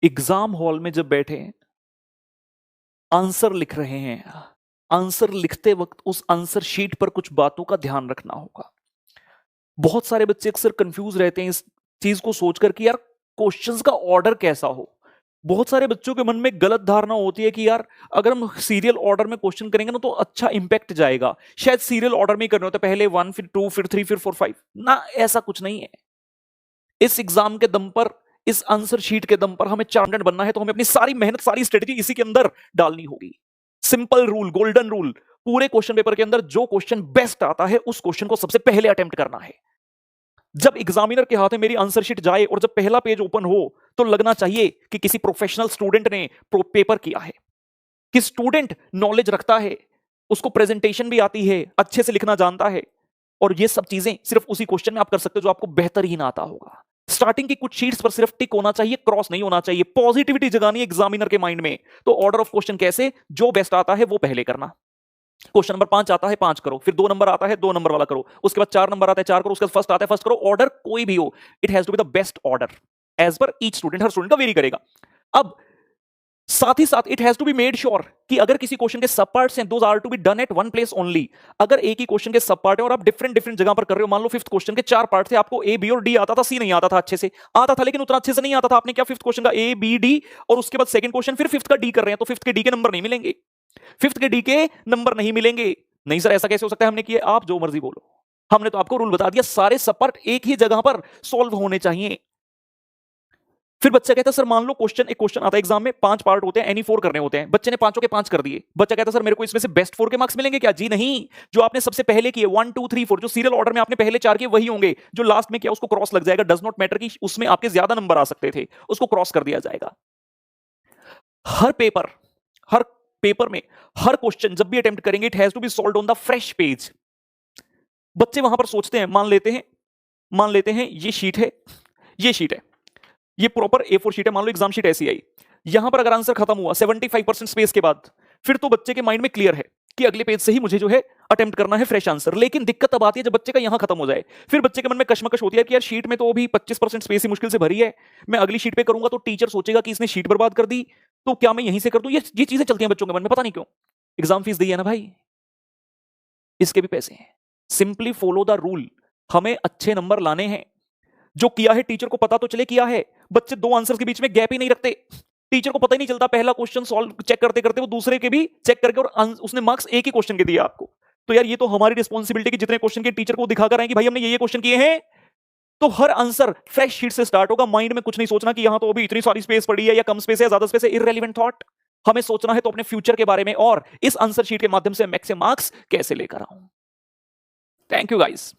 Exam hall में जब बैठे आंसर लिख रहे हैं, आंसर लिखते वक्त उस आंसर शीट पर कुछ बातों का ध्यान रखना होगा। बहुत सारे बच्चे अक्सर कंफ्यूज रहते हैं इस चीज को सोचकर कि यार क्वेश्चंस का ऑर्डर कैसा हो। बहुत सारे बच्चों के मन में गलत धारणा होती है कि यार अगर हम सीरियल ऑर्डर में क्वेश्चन करेंगे ना तो अच्छा इंपैक्ट जाएगा, शायद सीरियल ऑर्डर में ही करने होते, पहले 1 फिर 2 फिर 3 फिर 4 5 ना, ऐसा कुछ नहीं है। इस एग्जाम के दम पर, इस आंसर शीट के दम पर हमें चार्टेड बनना है तो हमें अपनी सारी मेहनत, सारी स्ट्रेटेजी इसी के अंदर डालनी होगी। सिंपल रूल, गोल्डन रूल, पूरे क्वेश्चन पेपर के अंदर जो क्वेश्चन बेस्ट आता है उस क्वेश्चन को सबसे पहले अटेम्प्ट करना है। जब एग्जामिनर के हाथ में मेरी आंसर शीट जाए और जब पहला पेज ओपन हो तो लगना चाहिए कि किसी प्रोफेशनल स्टूडेंट ने पेपर किया है, कि स्टूडेंट नॉलेज रखता है, उसको प्रेजेंटेशन भी आती है, अच्छे से लिखना जानता है। और ये सब चीजें सिर्फ उसी क्वेश्चन में आप कर सकते हो जो आपको बेहतरीन आता होगा। स्टार्टिंग की कुछ शीट्स पर सिर्फ टिक होना चाहिए, क्रॉस नहीं होना चाहिए। पॉजिटिविटी जगानी है एग्जामिनर के माइंड में। तो ऑर्डर ऑफ क्वेश्चन कैसे, जो बेस्ट आता है वो पहले करना। क्वेश्चन नंबर 5 आता है 5 करो, फिर 2 नंबर आता है 2 नंबर वाला करो, उसके बाद 4 नंबर आता है 4 करो, उसके बाद फर्स्ट आता है फर्स्ट करो। ऑर्डर कोई भी हो, it has to be the best order as per each student. हर स्टूडेंट का वेरी करेगा। अब साथ ही साथ it has to be made sure कि अगर किसी क्वेश्चन के सब पार्ट्स हैं, those are to be done at one place only. अगर एक ही क्वेश्चन के सब पार्ट है और आप डिफरेंट डिफरेंट जगह पर कर रहे हो, मान लो फिफ्थ क्वेश्चन के 4 पार्ट थे, आपको ए बी और डी आता था, सी नहीं आता था, अच्छे से आता था लेकिन उतना अच्छे से नहीं आता था। आपने क्या फिफ्थ क्वेश्चन का ए बी डी और उसके बाद सेकंड क्वेश्चन फिर फिफ्थ का डी कर रहे हैं, तो फिफ्थ के डी के नंबर नहीं मिलेंगे, फिफ्थ के डी के नंबर नहीं मिलेंगे। नहीं सर ऐसा कैसे हो सकता है, हमने किया। आप जो मर्जी बोलो, हमने तो आपको रूल बता दिया, सारे सब पार्ट एक ही जगह पर सॉल्व होने चाहिए। फिर बच्चा कहता है सर मान लो एक क्वेश्चन आता है एग्जाम में, 5 पार्ट होते हैं, एनी 4 करने होते हैं, बच्चे ने पांचों के 5 कर दिए। बच्चा कहता है सर मेरे को इसमें से बेस्ट 4 के मार्क्स मिलेंगे क्या? जी नहीं, जो आपने सबसे पहले किए 1 2 3 4, जो सीरियल ऑर्डर में आपने पहले 4 किए वही होंगे। जो लास्ट में किया उसको क्रॉस लग जाएगा। डज नॉट मैटर कि उसमें आपके ज्यादा नंबर आ सकते थे, उसको क्रॉस कर दिया जाएगा। हर पेपर में हर क्वेश्चन जब भी अटेम्प्ट करेंगे, it has to be solved on the fresh page. बच्चे वहां पर सोचते हैं, मान लेते हैं ये शीट है, ये शीट है, ये प्रॉपर A4 शीट है, मान लो एग्जाम शीट ऐसी आई। यहां पर अगर आंसर खत्म हुआ 75% स्पेस के बाद, फिर तो बच्चे के माइंड में क्लियर है कि अगले पेज से ही मुझे जो है अटेम्प्ट करना है फ्रेश आंसर। लेकिन दिक्कत तब आती है जब बच्चे का यहां खत्म हो जाए। फिर बच्चे के मन में कश्मकश होती है कि यार शीट में तो अभी 25% स्पेस ही मुश्किल से भरी है, मैं अगली शीट पे करूंगा तो टीचर सोचेगा कि इसने शीट बर्बाद कर दी, तो क्या मैं यहीं से कर दूं। ये चीजें चलती हैं बच्चों के मन में, पता नहीं क्यों। एग्जाम फीस दी है ना भाई, इसके भी पैसे हैं। सिंपली फॉलो द रूल, हमें अच्छे नंबर लाने हैं। जो किया है टीचर को पता तो चले किया है। बच्चे 2 आंसर के बीच में गैप ही नहीं रखते, टीचर को पता ही नहीं चलता। पहला क्वेश्चन सॉल्व चेक करते करते वो दूसरे के भी चेक करके, और उसने मार्क्स एक ही क्वेश्चन के दिए आपको। तो यार ये तो हमारी रिस्पॉन्सिबिलिटी कि जितने क्वेश्चन के टीचर को दिखाकर आए कि भाई हमने ये क्वेश्चन किए हैं। तो हर आंसर फ्रेश शीट से स्टार्ट होगा। माइंड में कुछ नहीं सोचना कि यहां तो अभी इतनी सारी स्पेस पड़ी है या कम स्पेस है या ज्यादा स्पेस है, इररेलेवेंट थॉट। हमें सोचना है तो अपने फ्यूचर के बारे में, और इस आंसर शीट के माध्यम से मैक्सिमम मार्क्स कैसे लेकर आऊं। Thank you guys.